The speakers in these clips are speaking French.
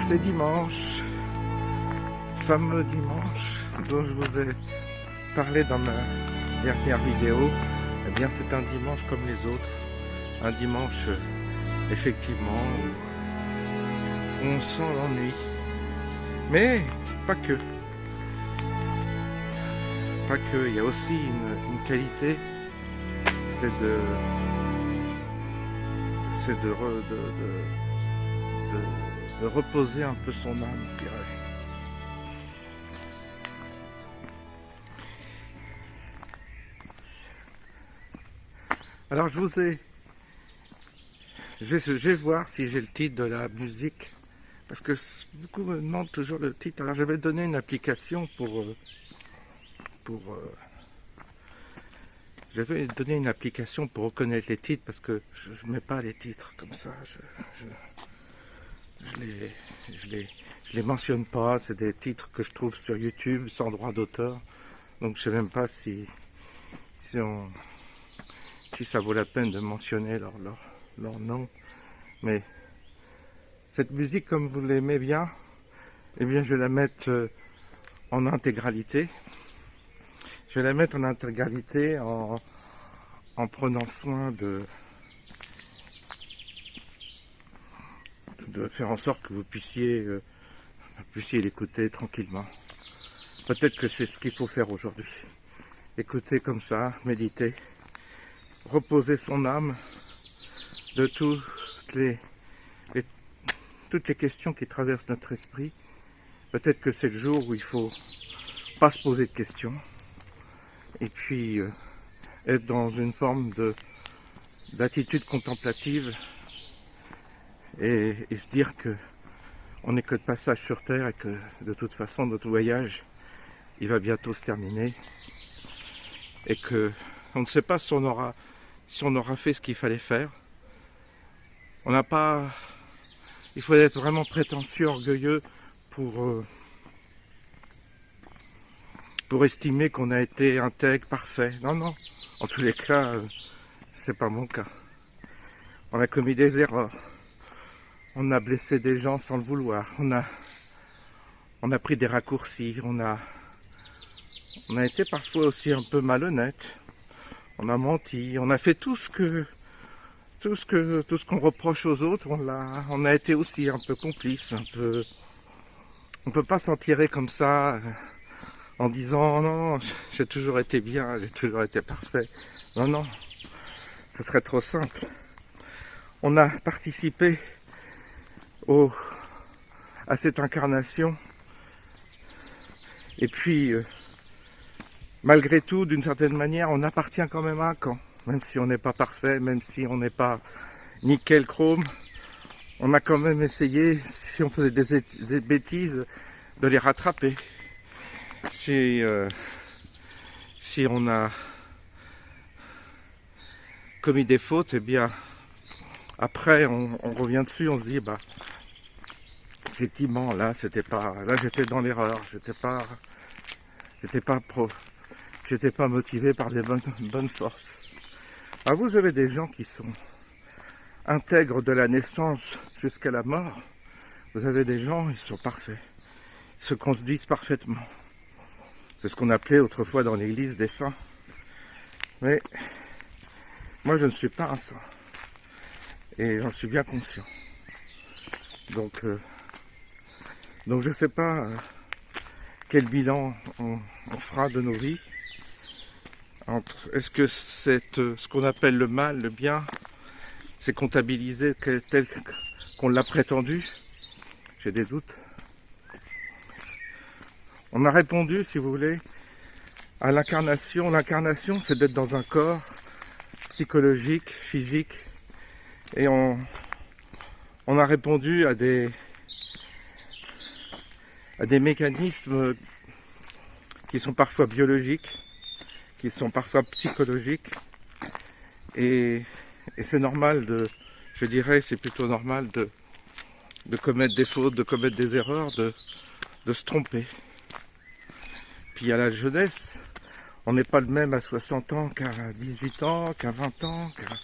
C'est dimanche, fameux dimanche dont je vous ai parlé dans ma dernière vidéo. Eh bien, c'est un dimanche comme les autres, un dimanche effectivement où on sent l'ennui, mais pas que. Pas que, il y a aussi une qualité, c'est de reposer un peu son âme, je dirais. Alors je vais voir si j'ai le titre de la musique, parce que beaucoup me demandent toujours le titre. Alors je vais donner une application je vais donner une application pour reconnaître les titres, parce que je mets pas les titres comme ça. Je les mentionne pas. C'est des titres que je trouve sur YouTube sans droit d'auteur. Donc je sais même pas si ça vaut la peine de mentionner leur nom. Mais cette musique, comme vous l'aimez bien, eh bien je vais la mettre en intégralité. Je vais la mettre en intégralité en prenant soin de faire en sorte que vous puissiez l'écouter tranquillement. Peut-être que c'est ce qu'il faut faire aujourd'hui. Écouter comme ça, méditer, reposer son âme de toutes les questions qui traversent notre esprit. Peut-être que c'est le jour où il faut pas se poser de questions et puis être dans une forme d'attitude contemplative et se dire que on n'est que de passage sur terre et que de toute façon notre voyage il va bientôt se terminer et que on ne sait pas si on aura fait ce qu'il fallait faire. On n'a pas, il faut être vraiment prétentieux, orgueilleux pour estimer qu'on a été intègre, parfait. Non. En tous les cas, c'est pas mon cas. On a commis des erreurs. On a blessé des gens sans le vouloir. On a pris des raccourcis. On a été parfois aussi un peu malhonnête. On a menti. On a fait tout ce qu'on reproche aux autres. On a été aussi un peu complice, un peu. On peut pas s'en tirer comme ça en disant non, j'ai toujours été bien, j'ai toujours été parfait. Non, ce serait trop simple. On a participé à cette incarnation et puis malgré tout, d'une certaine manière, on appartient quand même à un camp, même si on n'est pas parfait, même si on n'est pas nickel chrome. On a quand même essayé, si on faisait des bêtises, de les rattraper. Si on a commis des fautes, eh bien, après, on revient dessus, on se dit, bah, effectivement, là, j'étais dans l'erreur, j'étais pas motivé par des bonnes forces. Alors, vous avez des gens qui sont intègres de la naissance jusqu'à la mort. Vous avez des gens, ils sont parfaits. Ils se conduisent parfaitement. C'est ce qu'on appelait autrefois dans l'église des saints. Mais moi, je ne suis pas un saint. Et j'en suis bien conscient. Donc je ne sais pas quel bilan on fera de nos vies. Est-ce que ce qu'on appelle le mal, le bien, c'est comptabilisé tel qu'on l'a prétendu? J'ai des doutes. On a répondu, si vous voulez, à l'incarnation. L'incarnation, c'est d'être dans un corps psychologique, physique. Et on a répondu à des mécanismes qui sont parfois biologiques, qui sont parfois psychologiques. Et c'est normal je dirais, c'est plutôt normal de commettre des fautes, de commettre des erreurs, de se tromper. Puis à la jeunesse, on n'est pas le même à 60 ans qu'à 18 ans, qu'à 20 ans, qu'à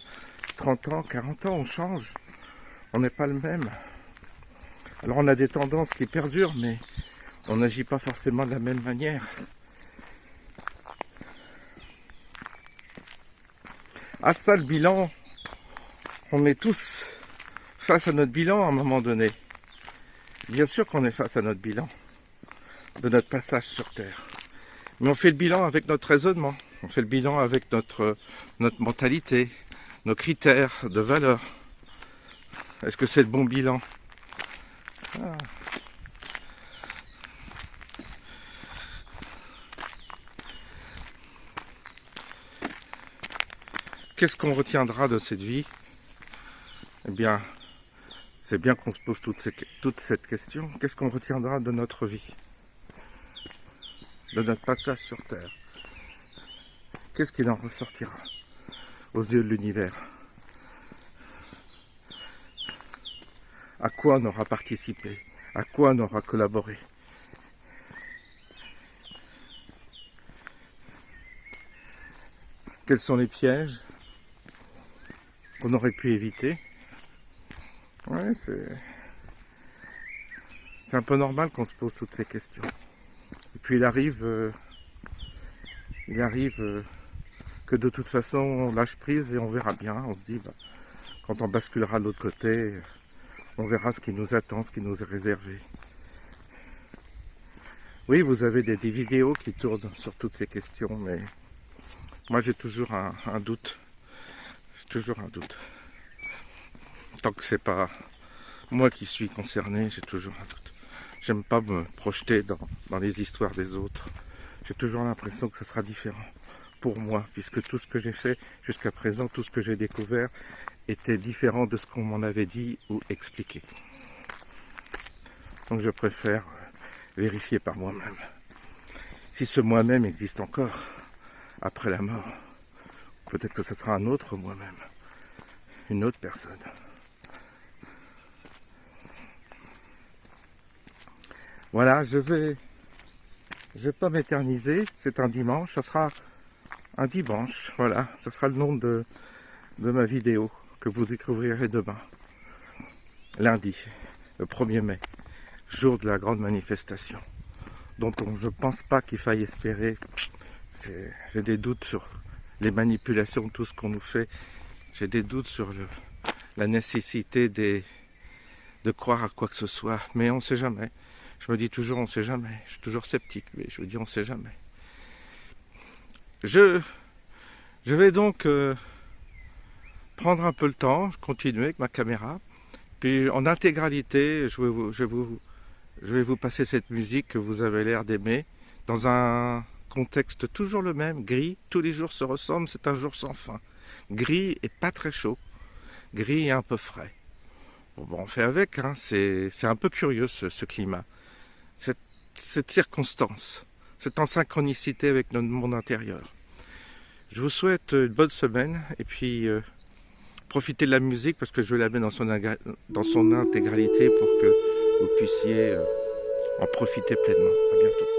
30 ans, 40 ans, on change. On n'est pas le même. Alors on a des tendances qui perdurent, mais on n'agit pas forcément de la même manière. À ça, le bilan, on est tous face à notre bilan à un moment donné. Bien sûr qu'on est face à notre bilan de notre passage sur Terre. Mais on fait le bilan avec notre raisonnement, on fait le bilan avec notre mentalité, nos critères de valeur. Est-ce que c'est le bon bilan? Ah. Qu'est-ce qu'on retiendra de cette vie? Eh bien, c'est bien qu'on se pose toute cette question. Qu'est-ce qu'on retiendra de notre vie? De notre passage sur Terre? Qu'est-ce qu'il en ressortira aux yeux de l'univers? À quoi on aura participé? À quoi on aura collaboré? Quels sont les pièges qu'on aurait pu éviter? Ouais, c'est un peu normal qu'on se pose toutes ces questions. Et puis il arrive que de toute façon on lâche prise et on verra bien. On se dit, quand on basculera de l'autre côté, on verra ce qui nous attend, ce qui nous est réservé. Oui, vous avez des vidéos qui tournent sur toutes ces questions, mais moi j'ai toujours un doute. J'ai toujours un doute. Tant que c'est pas moi qui suis concerné, j'ai toujours un doute. J'aime pas me projeter dans les histoires des autres. J'ai toujours l'impression que ce sera différent pour moi, puisque tout ce que j'ai fait jusqu'à présent, tout ce que j'ai découvert, était différent de ce qu'on m'en avait dit ou expliqué. Donc je préfère vérifier par moi-même. Si ce moi-même existe encore après la mort, peut-être que ce sera un autre moi-même, une autre personne. Voilà, je vais pas m'éterniser, c'est un dimanche, ça sera un dimanche, voilà, ce sera le nom de ma vidéo que vous découvrirez demain, lundi, le 1er mai, jour de la grande manifestation, dont je ne pense pas qu'il faille espérer. J'ai des doutes sur les manipulations, tout ce qu'on nous fait, j'ai des doutes sur la nécessité de croire à quoi que ce soit, mais on ne sait jamais. Je me dis toujours on ne sait jamais, je suis toujours sceptique, mais je me dis on ne sait jamais. Je vais donc prendre un peu le temps, continuer avec ma caméra, puis en intégralité, je vais vous passer cette musique que vous avez l'air d'aimer, dans un contexte toujours le même, gris, tous les jours se ressemblent, c'est un jour sans fin. Gris et pas très chaud, gris et un peu frais. Bon, on fait avec, hein. C'est un peu curieux ce climat, cette circonstance, c'est en synchronicité avec notre monde intérieur. Je vous souhaite une bonne semaine et puis profitez de la musique parce que je vais la mettre dans son intégralité pour que vous puissiez en profiter pleinement. À bientôt.